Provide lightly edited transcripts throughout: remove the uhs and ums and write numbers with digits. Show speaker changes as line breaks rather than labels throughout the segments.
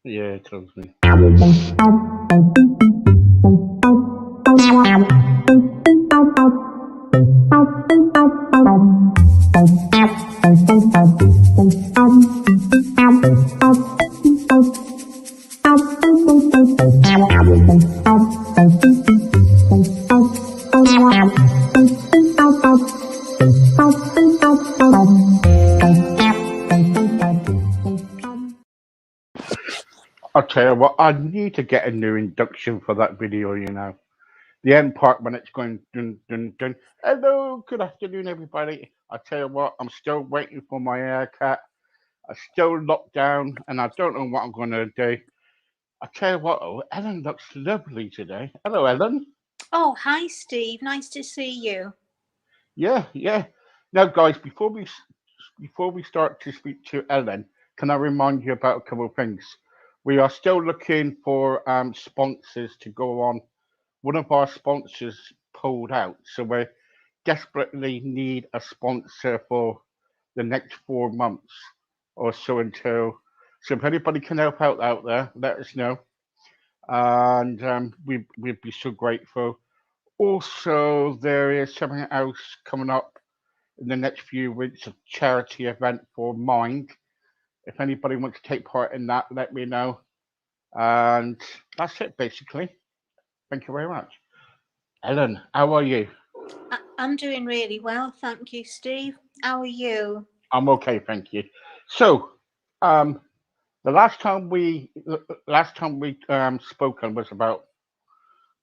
Yeah, trust me. I'll tell you what, I need to get a new induction for that video, you know. The end part when it's going dun dun dun. Hello, good afternoon, everybody. I tell you what, I'm still waiting for my haircut. I'm still locked down, and I don't know what I'm going to do. I tell you what, oh, Ellen looks lovely today. Hello, Ellen.
Oh, hi, Steve. Nice to see you.
Yeah, yeah. Now, guys, before we start to speak to Ellen, can I remind you about a couple of things? We are still looking for sponsors to go on. One of our sponsors pulled out, so we desperately need a sponsor for the next 4 months or so until. So if anybody can help out there, let us know, and we'd be so grateful. Also, there is something else coming up in the next few weeks, a charity event for Mind. If anybody wants to take part in that, let me know. And that's it, basically. Thank you very much. Ellen, how are you?
I'm doing really well, thank you, Steve. How are you?
I'm okay, thank you. So, um, the last time we spoken was about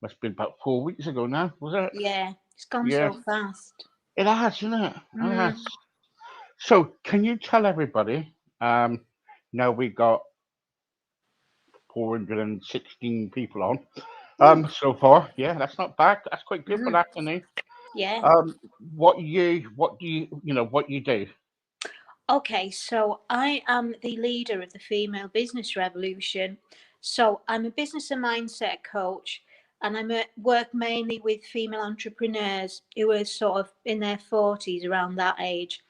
must have been about 4 weeks ago now, was it?
Yeah, it's gone
Yeah,
so fast.
it has, isn't it? It has.
Mm.
So, can you tell everybody? Now we got 416 people on.
Ooh.
So far, yeah, that's not bad. That's quite good for
Mm.
the afternoon.
Yeah.
What you do?
Okay, so I am the leader of the Female Business Revolution. So I'm a business and mindset coach, and work mainly with female entrepreneurs who are sort of in their 40s, around that age.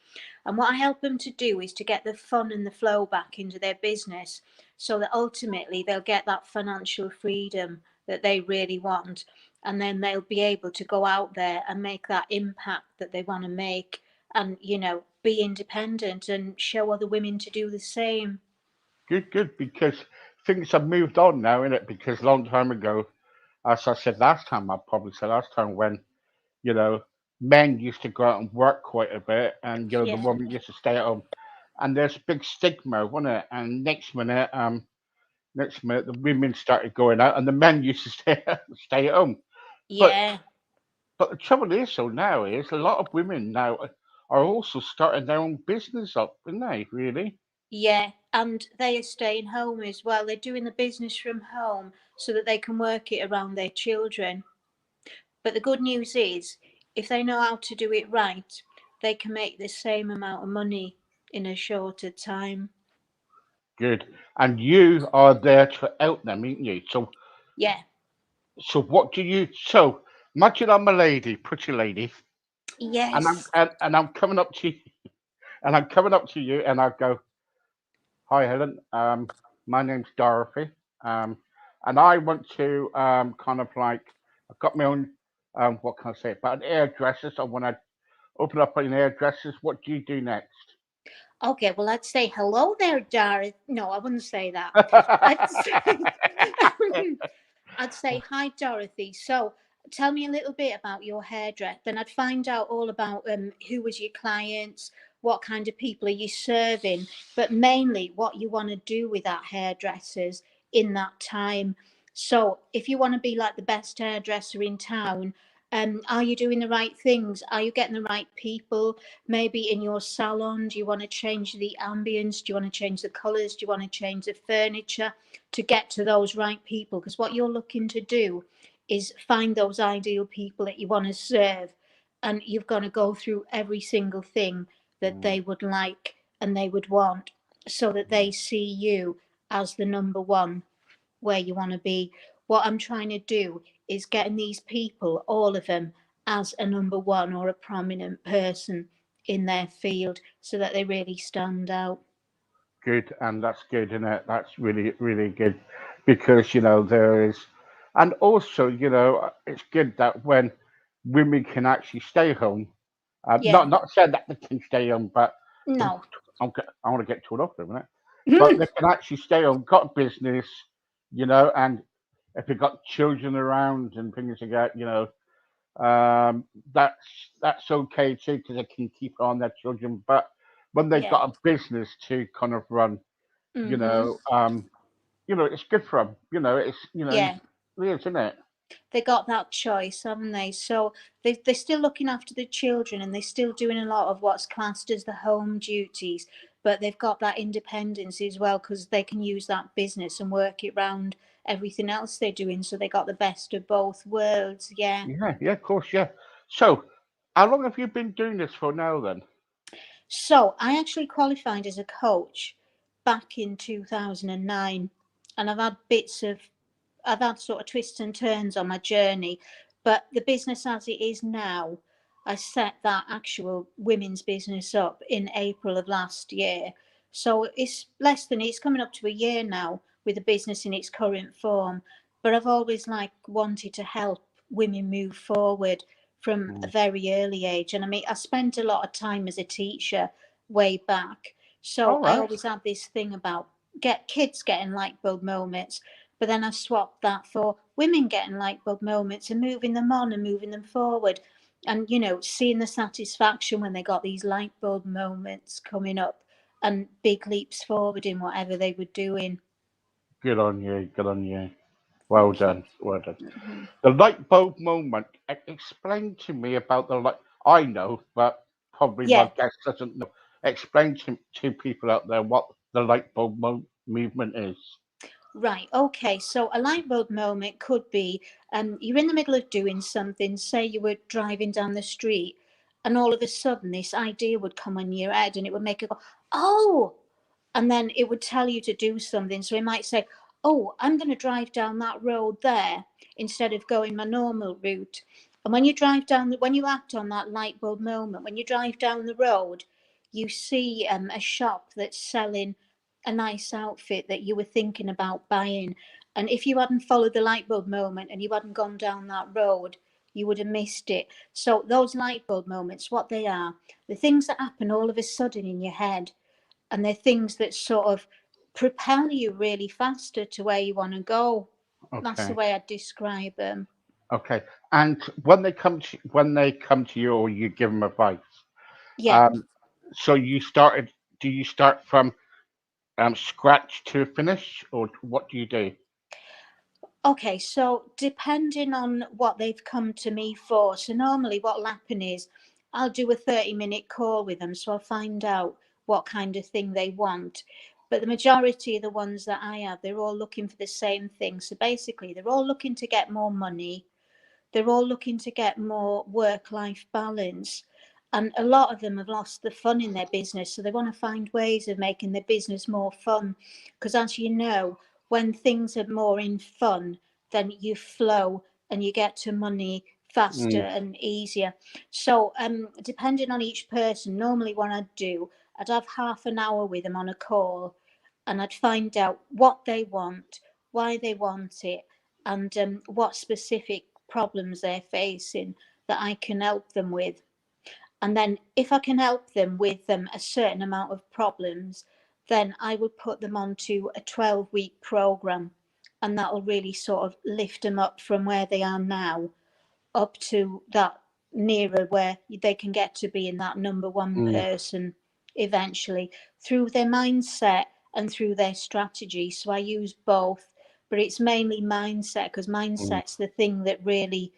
And what I help them to do is to get the fun and the flow back into their business so that ultimately they'll get that financial freedom that they really want. And then they'll be able to go out there and make that impact that they want to make, and, be independent and show other women to do the same.
Good, good, because things have moved on now, innit? Because a long time ago, as I said last time, I probably said last time when you know men used to go out and work quite a bit, and the
Yeah.
woman used to stay at home, and there's big stigma, wasn't it? And next minute the women started going out, and the men used to stay at home. But
Yeah.
but the trouble is, so now is a lot of women now are also starting their own business up, aren't they? Really?
Yeah, and they are staying home as well. They're doing the business from home so that they can work it around their children. But the good news is, if they know how to do it right, they can make the same amount of money in a shorter time.
Good. And you are there to help them, aren't you?
Yeah.
So what do you? So imagine I'm a lady, pretty lady, and I'm
Yes.
and I'm coming up to you, and I'm coming up to you, and I go, "Hi, Helen. My name's Dorothy. Um, and I want to kind of like I've got my own what can I say about an hairdresser. So when I open up an hairdressers, what do you do next?"
Okay, well, I'd say hello there, Darren. No, I wouldn't say that. I'd say, I'd say hi, Dorothy. So, tell me a little bit about your hairdress. Then I'd find out all about who was your clients, what kind of people are you serving, but mainly what you want to do with that hairdressers in that time. So, if you want to be like the best hairdresser in town, are you doing the right things? Are you getting the right people? Maybe in your salon, do you want to change the ambience? Do you want to change the colours? Do you want to change the furniture to get to those right people? Because what you're looking to do is find those ideal people that you want to serve. And you've got to go through every single thing that
Mm,
they would like and they would want so that they see you as the number one where you want to be. What I'm trying to do is getting these people, all of them, as a number one or a prominent person in their field so that they really stand out.
good, and that's good, isn't it? That's really, really good because there is, and also it's good that when women can actually stay home,
Yeah.
not saying that they can stay home, but oh,
No.
I want to get told off for a minute, but they can actually stay home, got business, and if they've got children around and things like that, um, that's okay too because they can keep on their children. But when they've
Yeah.
got a business to kind of run, you
Mhm.
know, um, it's good for them. It's
Yeah.
it is, isn't it?
They got that choice, haven't they? So they're still looking after the children and they're still doing a lot of what's classed as the home duties, but they've got that independence as well because they can use that business and work it round everything else they're doing. So they got the best of both worlds. Yeah.
Yeah, yeah, of course, yeah. So, how long have you been doing this for now then?
So I actually qualified as a coach back in 2009, and I've had sort of twists and turns on my journey, but the business as it is now, I set that actual women's business up in April of last year. So it's coming up to a year now with the business in its current form. But I've always wanted to help women move forward from a
Mm.
very early age. And I mean, I spent a lot of time as a teacher way back. So
All
I
right.
always had this thing about get kids getting light bulb moments, but then I swapped that for women getting light bulb moments and moving them on and moving them forward. And, seeing the satisfaction when they got these light bulb moments coming up and big leaps forward in whatever they were doing.
Good on you. Good on you. Well
Thank you.
done. Well done.
Mhm.
The light bulb moment. Explain to me about the light. I know, but probably my
Yeah.
guest doesn't know. Explain to people out there what the light bulb movement is.
Right. Okay. So a light bulb moment could be you're in the middle of doing something. Say you were driving down the street, and all of a sudden this idea would come in your head, and it would make you go, "Oh!" And then it would tell you to do something. So it might say, "Oh, I'm going to drive down that road there instead of going my normal route." And when you act on that light bulb moment, when you drive down the road, you see a shop that's selling a nice outfit that you were thinking about buying. And if you hadn't followed the light bulb moment and you hadn't gone down that road, you would have missed it. So those light bulb moments, what they are, the things that happen all of a sudden in your head, and they're things that sort of propel you really faster to where you want to go. That's the
Okay.
way I'd describe them.
Okay. And when they come to you or you give them advice,
Yeah.
um, so do you start from scratch to finish, or what do you do?
Okay, so depending on what they've come to me for, so normally what'll happen is I'll do a 30-minute call with them, so I'll find out what kind of thing they want. But the majority of the ones that I have, they're all looking for the same thing. So basically, they're all looking to get more money, they're all looking to get more work life balance. And a lot of them have lost the fun in their business. So they want to find ways of making their business more fun. Because as you know, when things are more in fun, then you flow and you get to money faster
Mm,
and easier. So, depending on each person, normally what I'd do, I'd have half an hour with them on a call and I'd find out what they want, why they want it, and what specific problems they're facing that I can help them with. And then, if I can help them with a certain amount of problems, then I would put them onto a 12-week program, and that'll really sort of lift them up from where they are now up to that nearer where they can get to being that number one
mm,
person eventually through their mindset and through their strategy. So I use both, but it's mainly mindset because
mm.
mindset's the thing that really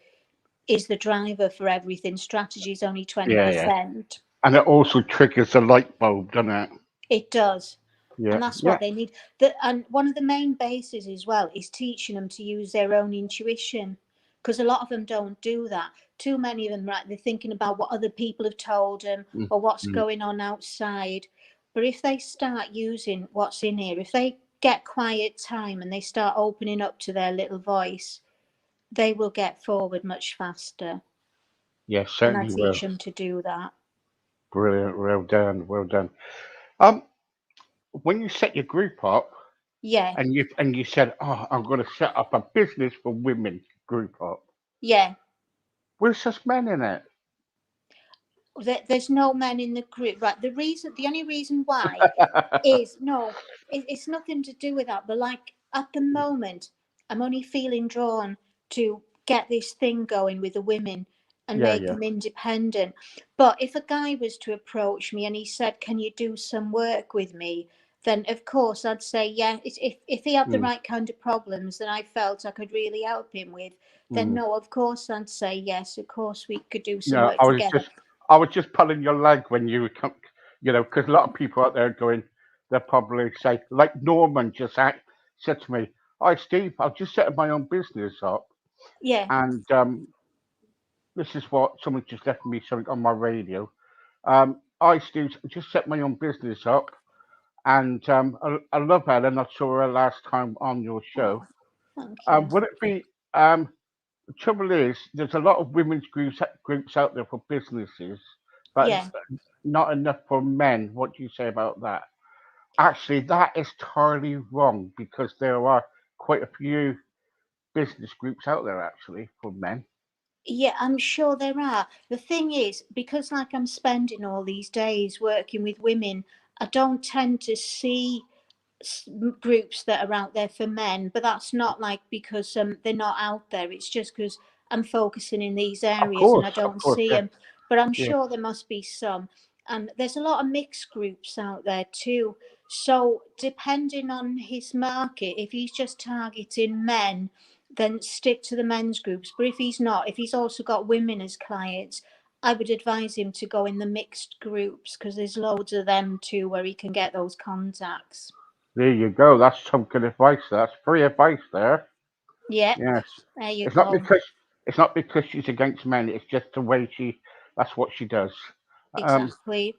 is the driver for everything. Strategy is only
Yeah, yeah.
20%.
And it also triggers the light bulb, doesn't it?
It does.
Yeah,
And that's
yeah.
what they need. And one of the main bases as well is teaching them to use their own intuition, because a lot of them don't do that. Too many of them, right? They're thinking about what other people have told them
Mm,
or what's
mm,
going on outside. But if they start using what's in here, if they get quiet time and they start opening up to their little voice, they will get forward much faster.
yeah,
And I
certainly
teach
will.
them to do that.
Brilliant. Well done. Well done. Um, when you set your group up
Yeah,
and you said, "Oh, I'm going to set up a business for women group up,"
yeah.
where's just men in it?
There's no men in the group, right? The only reason why is no, it's nothing to do with that. But like at the moment, I'm only feeling drawn to get this thing going with the women and
Yeah,
make
yeah.
them independent. But if a guy was to approach me and he said, "Can you do some work with me?" Then of course I'd say yeah. If he had the
Mm,
right kind of problems that I felt I could really help him with, then
mm.
no, of course I'd say yes. Of course we could do some
No,
work together.
I was just pulling your leg when you come, because a lot of people out there going, they'll probably say, like Norman said to me, "Hi, Steve, I've just set my own business up,
Yeah,
and this is what someone just left me something on my radio. Hi, Steve, I just set my own business up, and I love Helen. I saw her last time on your show.
oh, thank you.
Would it be the trouble is, there's a lot of women's groups out there for businesses, but
Yeah.
not enough for men. What do you say about that? Actually, that is entirely wrong because there are quite a few business groups out there actually for men.
Yeah, I'm sure there are. The thing is, because like I'm spending all these days working with women, I don't tend to see groups that are out there for men, but that's not like because they're not out there. It's just because I'm focusing in these areas and I
Of
don't
course,
see
yeah,
them. But I'm
yeah.
sure there must be some. And there's a lot of mixed groups out there too. So depending on his market, if he's just targeting men, then stick to the men's groups. But if he's not, if he's also got women as clients, I would advise him to go in the mixed groups because there's loads of them too where he can get those contacts.
There you go. That's some good advice. That's free advice there.
Yeah,
Yes.
there you
It's not
go.
because it's not because she's against men. It's just the way she. That's what she does. Um.
Exactly.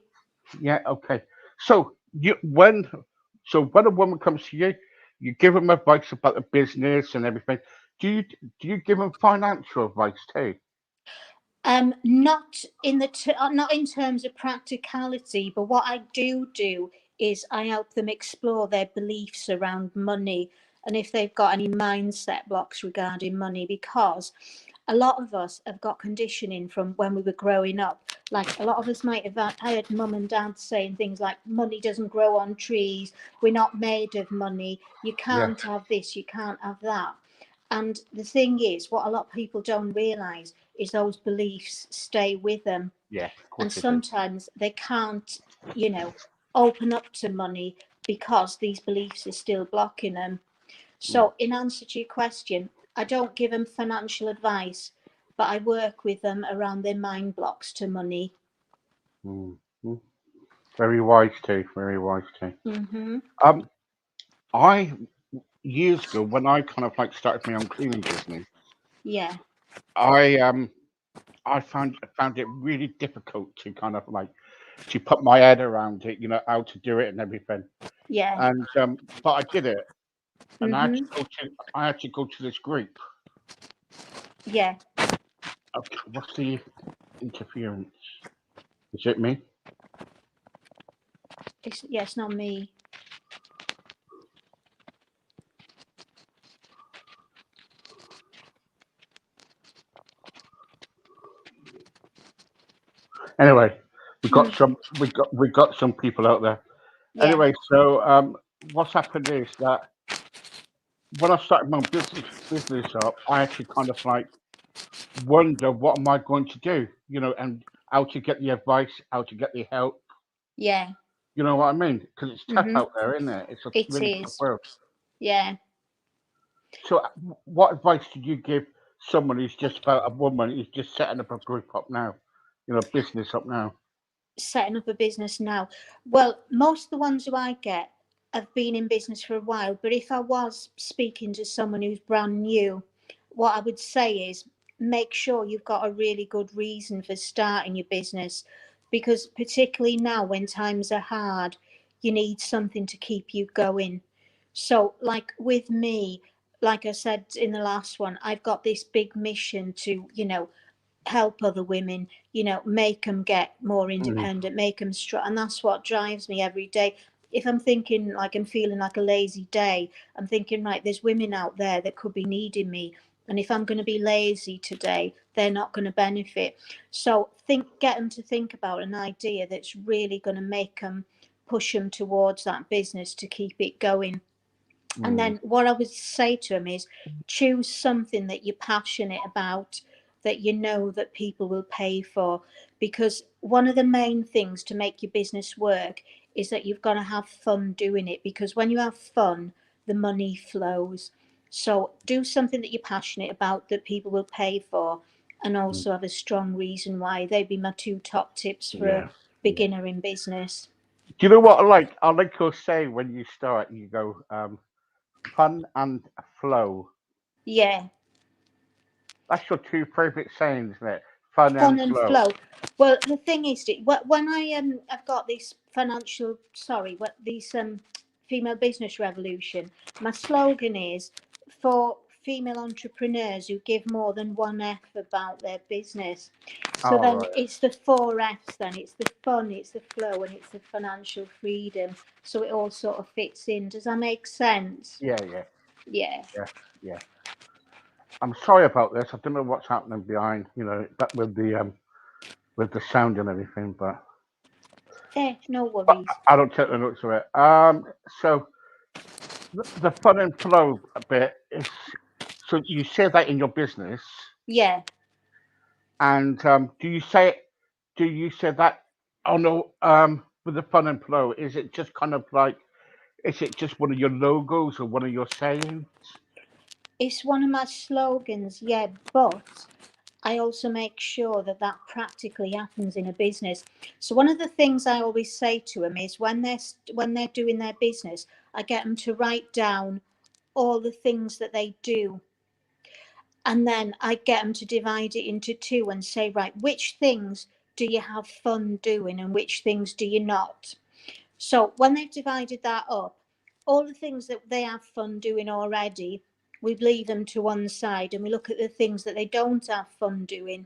Yeah. Okay. So you when so when a woman comes to you, you give them advice about the business and everything. Do you give them financial advice too?
Not in not in terms of practicality, but what I do is I help them explore their beliefs around money and if they've got any mindset blocks regarding money, because a lot of us have got conditioning from when we were growing up. Like a lot of us might have heard mum and dad saying things like, money doesn't grow on trees, we're not made of money, you
Yeah.
can't have this, you can't have that. And the thing is, what a lot of people don't realise is those beliefs stay with them.
Yeah. Of
And
course they do.
sometimes they can't, you know, open up to money because these beliefs are still blocking them.
Mm,
So, in answer to your question, I don't give them financial advice, but I work with them around their mind blocks to money.
mm, mm. Very wise too. Very wise too.
Hmm.
Um. I Years ago when I kind of like started my own cleaning business,
Yeah,
I found it really difficult to kind of like to put my head around it, how to do it and everything.
yeah,
And but I did it, and
hmm,
I had to go to this group.
yeah.
Okay, what's the interference? Is it me?
Yeah, it's not me.
Anyway,
Hmm.
we got some people out there.
Yeah,
Anyway, so what's happened is that when I started my business up, I had to kind of like wonder what am I going to do, and how to get the advice, how to get the help.
yeah.
You know what I mean? Because it's tough
Hmm.
out there, isn't it? It's a
It
really tough
is.
world.
Yeah.
So, what advice did you give someone who's just about a woman who's just setting up a group up now, business up now?
Setting up a business now. Well, most of the ones who I get have been in business for a while, but if I was speaking to someone who's brand new, what I would say is make sure you've got a really good reason for starting your business, because particularly now when times are hard, you need something to keep you going. So, like with me, like I said in the last one, I've got this big mission to, help other women, make them get more
Mm,
independent, make them strong. And that's what drives me every day. if I'm thinking like I'm feeling like a lazy day, I'm thinking, right, there's women out there that could be needing me. And if I'm going to be lazy today, they're not going to benefit. So get them to think about an idea that's really going to make them push them towards that business to keep it going. And
Mm,
then what I would say to them is choose something that you're passionate about, that you know that people will pay for. Because one of the main things to make your business work is that you've got to have fun doing it. Because when you have fun, the money flows. So do something that you're passionate about that people will pay for, and
mm,
also have a strong reason why. They'd be my two top tips for a
yeah, yeah.
beginner in business.
Do you know what I like? I like your saying when you start. You go fun and flow.
Yeah.
That's your two favorite sayings, isn't it? Fun
Fun
and
and
flow.
flow. Well, the thing is, when I've got this what these female business revolution. My slogan is for female entrepreneurs who give more than one F about their business. So
All
then
right.
it's the four F's. Then it's the fun, it's the flow, and it's the financial freedom. So it all sort of fits in. Does that make sense?
Yeah, yeah,
Yeah.
yeah, yeah. I'm sorry about this. I don't know what's happening behind, that with the sound and everything, but
No worries.
I don't take the notes of it. So the fun and flow bit is so you say that in your business,
Yeah.
and do you say that? Oh no, with the fun and flow, is it just kind of like is it just one of your logos or one of your sayings?
It's one of my slogans, yeah, but I also make sure that that practically happens in a business. So one of the things I always say to them is when they're doing their business, I get them to write down all the things that they do, and then I get them to divide it into two and say, right, which things do you have fun doing and which things do you not? So when they've divided that up, all the things that they have fun doing already, we leave them to one side and we look at the things that they don't have fun doing.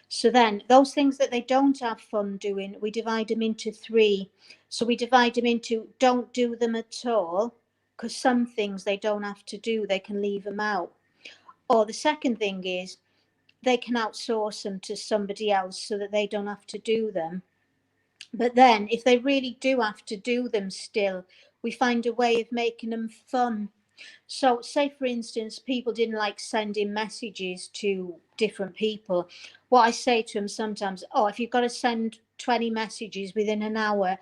So then those things that they don't have fun doing, we divide them into three. So we divide them into don't do them at all, because some things they don't have to do, they can leave them out. Or the second thing is they can outsource them to somebody else so that they don't have to do them. But then, if they really do have to do them still, we find a way of making them fun. So, say for instance, people didn't like sending messages to different people. What I say to them sometimes, oh, if you've got to send 20 messages within an hour,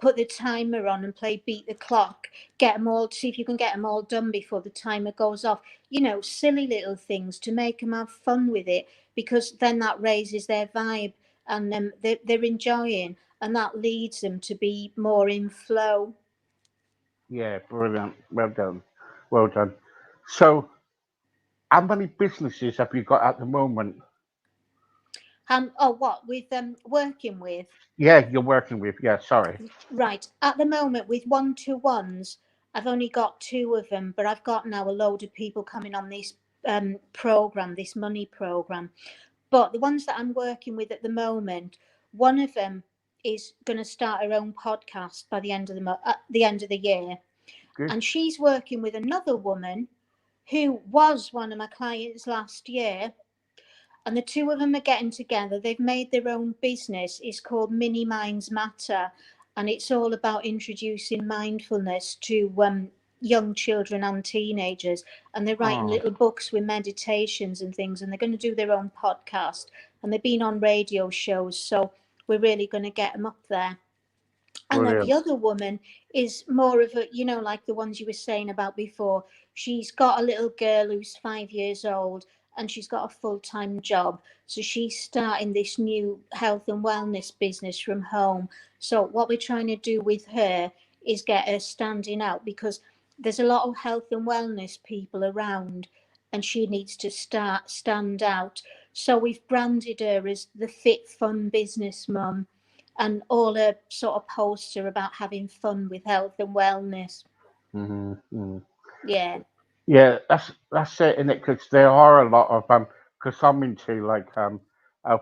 put the timer on and play beat the clock. Get them all, see if you can get them all done before the timer goes off. Silly little things to make them have fun with it, because then that raises their vibe, and they're enjoying, and that leads them to be more in flow.
Yeah, brilliant. Well done. Well done. So, how many businesses have you got at the moment?
Oh, what with working with?
Yeah, you're working with. Yeah, sorry.
Right. At the moment, with one-to-ones, I've only got two of them, but I've got now a load of people coming on this program, this money program. But the ones that I'm working with at the moment, one of them is going to start her own podcast by the end of at the end of the year,
Good.
and she's working with another woman who was one of my clients last year, and the two of them are getting together. They've made their own business. It's called Mini Minds Matter, and it's all about introducing mindfulness to young children and teenagers. And they're writing
Oh,
little books with meditations and things, and they're going to do their own podcast. And they've been on radio shows, so we're really going to get them up there. And then the
brilliant.
other woman is more of a, like the ones you were saying about before. She's got a little girl who's 5 years old, and she's got a full-time job. So she's starting this new health and wellness business from home. So what we're trying to do with her is get her standing out, because there's a lot of health and wellness people around, and she needs to stand out. So we've branded her as the fit fun business mum, and all her sort of posts are about having fun with health and wellness.
Mm-hmm.
Yeah.
Yeah, that's it, innit? Because there are a lot of because I'm into like health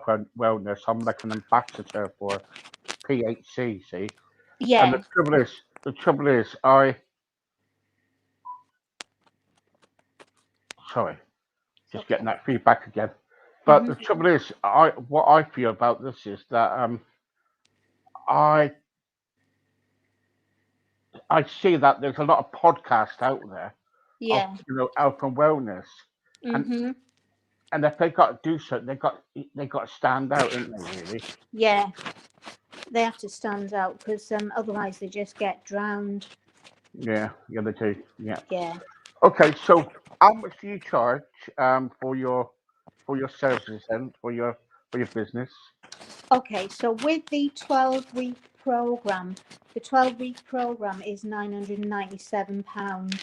and wellness. I'm like an ambassador for PHC, see. And the
Yeah.
trouble is, the trouble is, I sorry,
It's
just
okay.
getting that feedback again. But
Hmm.
the trouble is, I what I feel about this is that I I see that there's a lot of podcasts out there of
Yeah.
health and wellness, and
Hmm.
and if they got to do something, they got to stand out, don't they? Really?
Yeah. They have to stand out because otherwise they just get drowned.
Yeah, yeah, they do. Yeah.
Yeah.
Okay, so how much do you charge for your services and for your business?
Okay, so with the 12-week program, the 12-week program is £997.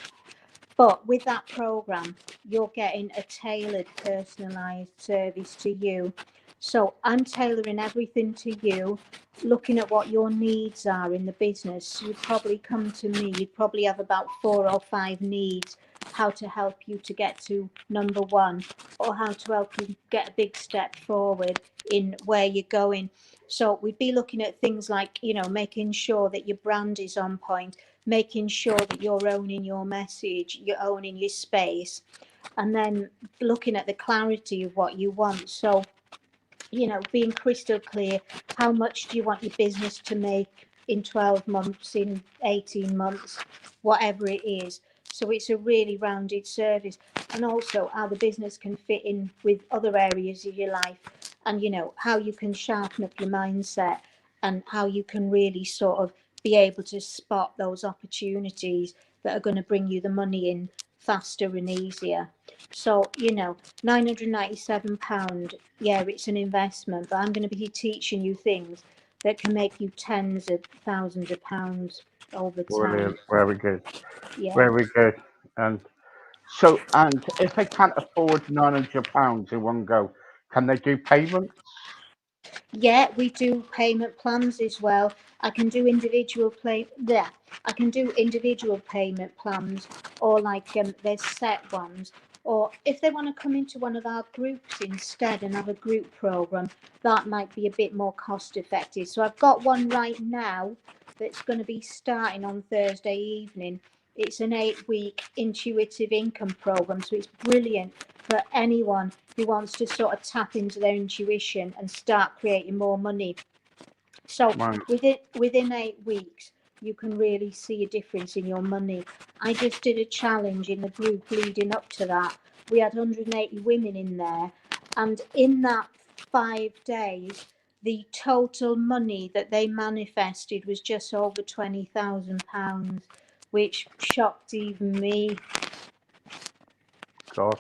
But with that program, you're getting a tailored, personalised service to you. So I'm tailoring everything to you, looking at what your needs are in the business. You'd probably come to me, you'd probably have about 4 or 5 needs, how to help you to get to number one, or how to help you get a big step forward in where you're going. So we'd be looking at things like, making sure that your brand is on point, making sure that you're owning your message, you're owning your space, and then looking at the clarity of what you want. So, being crystal clear, how much do you want your business to make in 12 months, in 18 months, whatever it is. So it's a really rounded service, and also how the business can fit in with other areas of your life, and how you can sharpen up your mindset, and how you can really sort of be able to spot those opportunities that are going to bring you the money in faster and easier. So, £997, yeah, it's an investment, but I'm going to be teaching you things that can make you tens of thousands of pounds over time.
Brilliant, very good,
Yeah.
very good. And and if they can't afford £900 in one go, can they do payments?
Yeah, we do payment plans as well. I can do individual play. Yeah, I can do individual payment plans, or like there's set ones. Or if they want to come into one of our groups instead and have a group program, that might be a bit more cost effective. So I've got one right now that's going to be starting on Thursday evening. It's an 8-week intuitive income program, so it's brilliant for anyone who wants to sort of tap into their intuition and start creating more money. So
Right,
within 8 weeks, you can really see a difference in your money. I just did a challenge in the group leading up to that. We had 180 women in there, and in that 5 days, the total money that they manifested was just over £20,000, which shocked even me.
gosh,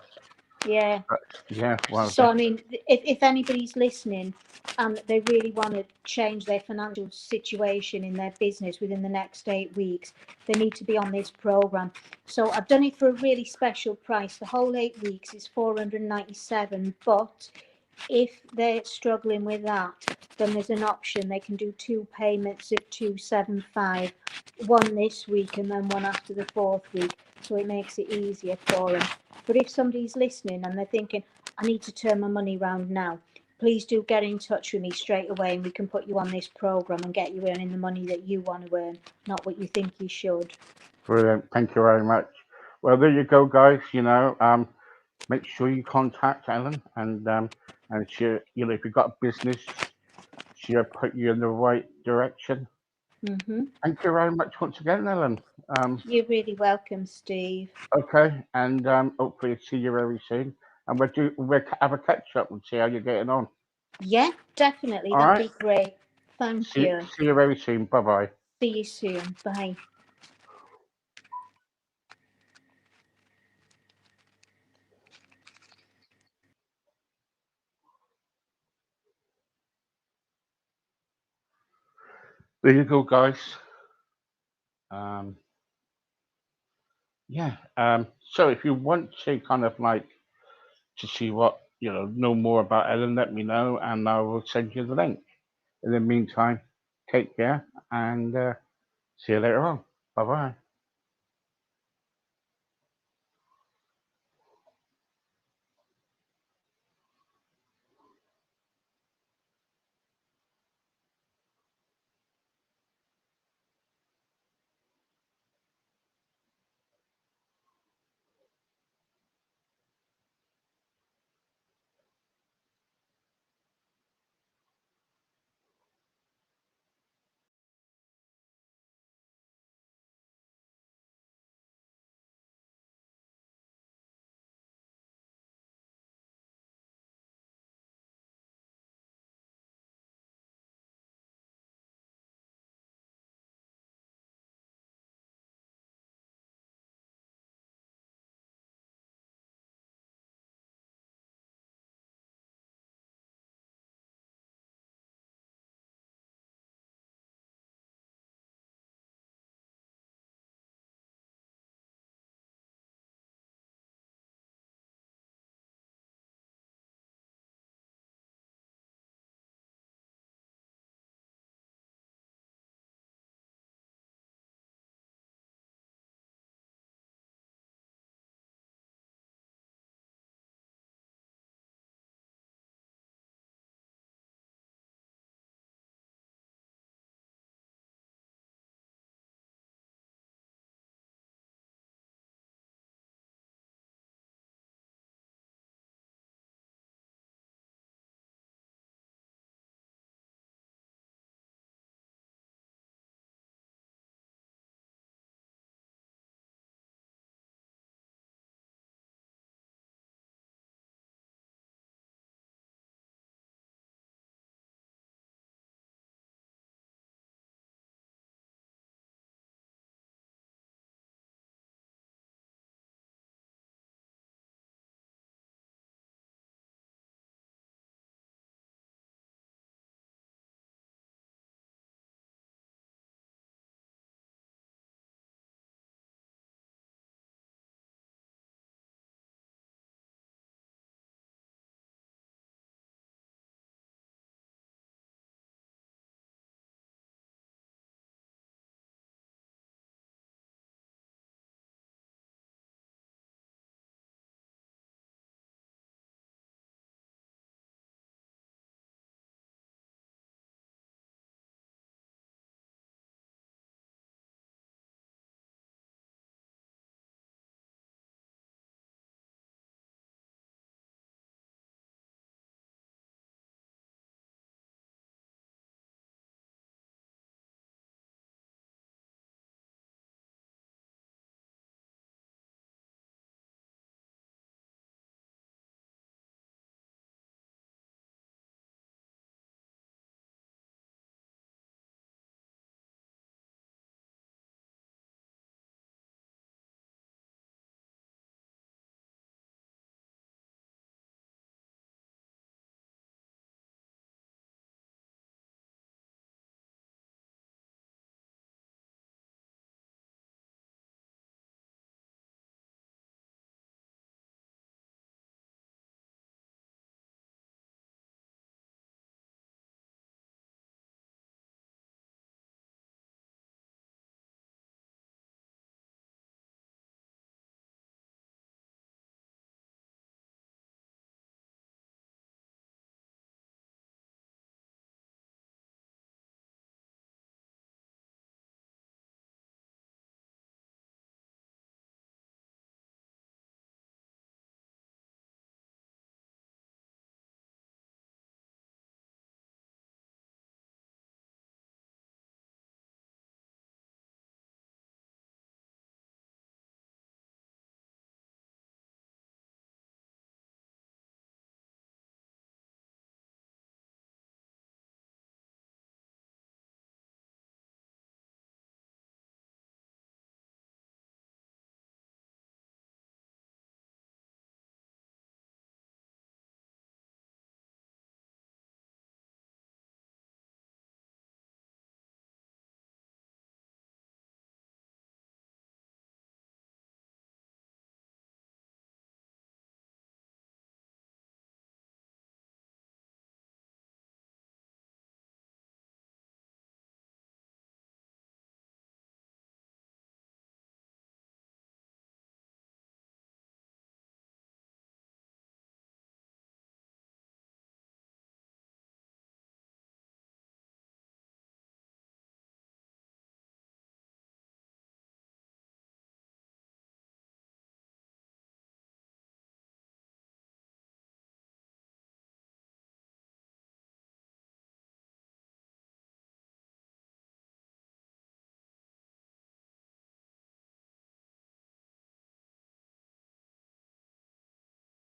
Yeah.
yeah. Well,
So, I mean, if anybody's listening and they really want to change their financial situation in their business within the next 8 weeks, they need to be on this program. So, I've done it for a really special price. The whole 8 weeks is 497, but if they're struggling with that, then there's an option. They can do 2 payments of 275, one this week and then one after the 4th week. So it makes it easier for them. But if somebody's listening and they're thinking, I need to turn my money round now, please do get in touch with me straight away and we can put you on this program and get you earning the money that you want to earn, not what you think you should.
brilliant. Thank you very much. Well, there you go, guys. Make sure you contact Ellen, and she, if you've got a business, she'll put you in the right direction.
Hmm.
Thank you very much once again, Ellen.
You're really welcome, Steve.
Okay, and hopefully see you very soon, and we'll have a catch up and see how you're getting on.
Yeah, definitely.
All
That'd
right,
be great. Thank you.
see you very soon. Bye bye.
See you soon. Bye.
There you go, guys. Um, yeah. So if you want to kind of like to see what know more about Ellen, let me know, and I will send you the link. In the meantime, take care and see you later on. Bye bye.